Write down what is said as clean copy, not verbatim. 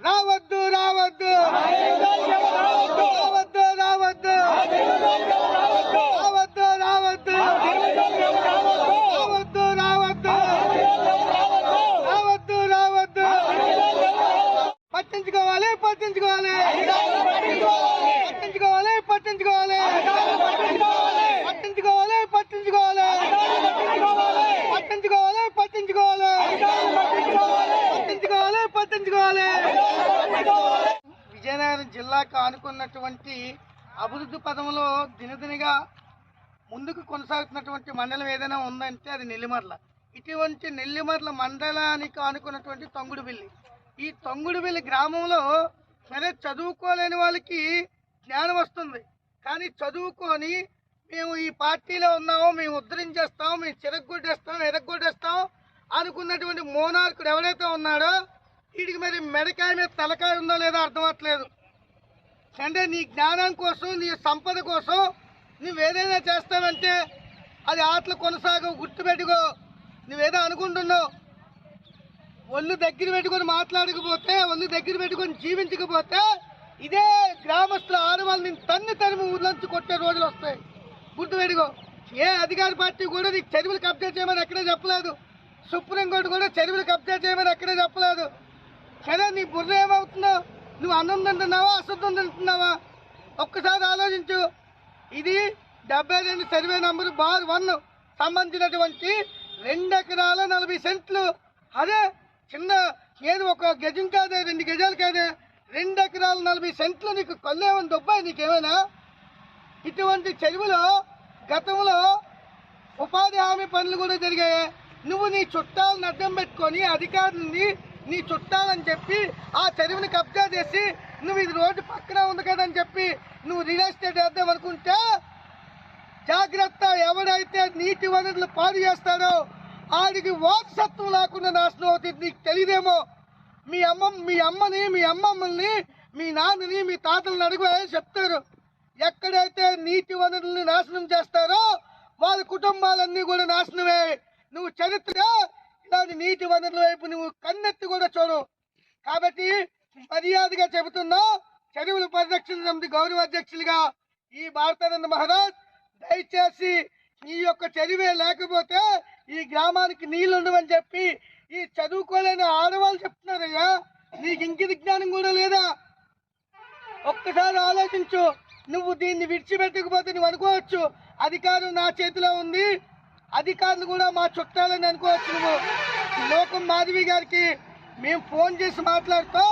రావద్దు రావద్దు రావద్దు రావద్దు రావద్దు రావద్దు రావద్దు రావద్దు రావద్దు రావద్దు పట్టించుకోవాలి పట్టించుకోవాలి పట్టించుకోవాలి పట్టించుకోవాలి పట్టించుకోవాలి పట్టించుకోవాలి పట్టించుకోవాలి పట్టించుకోవాలి పట్టించుకోవాలి పట్టించుకోవాలి. విజయనగరం జిల్లాకు ఆనుకున్నటువంటి అభివృద్ధి పదంలో దినదినగా ముందుకు కొనసాగుతున్నటువంటి మండలం ఏదైనా ఉందంటే అది నెల్లిమర్ల. ఇటువంటి నెల్లిమర్ల మండలానికి ఆనుకున్నటువంటి తొంగుడుబిల్లి. ఈ తొంగుడుబిల్లి గ్రామంలో సరే చదువుకోలేని వాళ్ళకి జ్ఞానం వస్తుంది, కానీ చదువుకొని మేము ఈ పార్టీలో ఉన్నాము, మేము ఉద్ధరించేస్తాం, మేము చిరగొట్టేస్తాం ఎరగొట్టేస్తాం అనుకున్నటువంటి మోనార్కుడు ఎవరైతే ఉన్నాడో వీడికి మరి మెడకాయ మీద తలకాయ ఉందో లేదో అర్థమవట్లేదు. అంటే నీ జ్ఞానం కోసం, నీ సంపద కోసం నువ్వేదైనా చేస్తావంటే అది ఆటలు కొనసాగవు. గుర్తుపెట్టుకో, నువ్వేదో అనుకుంటున్నావు. ఒళ్ళు దగ్గర పెట్టుకొని మాట్లాడకపోతే, ఒళ్ళు దగ్గర పెట్టుకొని జీవించకపోతే ఇదే గ్రామస్తుల ఆడవాళ్ళని తరిమి ఊర్లోంచి కొట్టే రోజులు వస్తాయి. గుర్తుపెట్టుకో. ఏ అధికార పార్టీ కూడా నీకు చెరువులు కబ్జా చేయమని ఎక్కడే చెప్పలేదు. సుప్రీంకోర్టు కూడా చెరువులు కబ్జా చేయమని ఎక్కడే చెప్పలేదు. సరే, నీ బుర్ర ఏమవుతుందో? నువ్వు అన్నం తింటున్నావా, అశుద్ధం తింటున్నావా? ఒక్కసారి ఆలోచించు. ఇది 72 సర్వే నంబరు బార్ 1 సంబంధించినటువంటి 2 ఎకరాల 40 సెంట్లు. అదే చిన్న ఏది ఒక గజం కాదే, 2 గజాలు కాదే, 2 ఎకరాల 40 సెంట్లు. నీకు కొల్లేమని దొబ్బాయి నీకేమైనా? ఇటువంటి చెరువులో గతంలో ఉపాధి హామీ పనులు కూడా జరిగాయి. నువ్వు నీ చుట్టాలను అడ్డం పెట్టుకొని అధికారులని నీ చుట్టాలని చెప్పి ఆ చెరువుని కబ్జా చేసి నువ్వు ఇది రోడ్డు పక్కన ఉంది కదని చెప్పి నువ్వు రియల్ ఎస్టేట్ వేద్దాం అనుకుంటే జాగ్రత్త. ఎవడైతే నీటి వనరులు పాడు చేస్తాడో ఆడికి వారసత్వం లేకుండా నాశనం అవుతుంది. నీకు తెలియదేమో. మీ అమ్మని మీ అమ్మమ్మల్ని మీ నాన్నని మీ తాతలను అడుగు చెప్తారు. ఎక్కడైతే నీటి వనరుల్ని నాశనం చేస్తారో వాళ్ళ కుటుంబాలన్నీ కూడా నాశనమే. నువ్వు చరిత్ర ఇలాంటి నీటి వనరుల వైపు నువ్వు కన్నెత్తి కూడా చూడు. కాబట్టి మర్యాదగా చెబుతున్నా, చెరువుల పరిరక్షణ సమితి గౌరవ అధ్యక్షులుగా ఈ భారతానంద మహారాజ్, దయచేసి ఈ యొక్క చెరువే లేకపోతే ఈ గ్రామానికి నీళ్లు ఉండవని చెప్పి ఈ చదువుకోలేని ఆడవాళ్ళు చెప్తున్నారయ్యా. నీకు ఇంకిది జ్ఞానం కూడా లేదా? ఒక్కసారి ఆలోచించు. నువ్వు దీన్ని విడిచిపెట్టకపోతే నువ్వు అనుకోవచ్చు అధికారం నా చేతిలో ఉంది, అధికారులు కూడా మా చుట్టాలని అనుకోవచ్చు. నువ్వు లోకం మాధవి గారికి మేము ఫోన్ చేసి మాట్లాడుతూ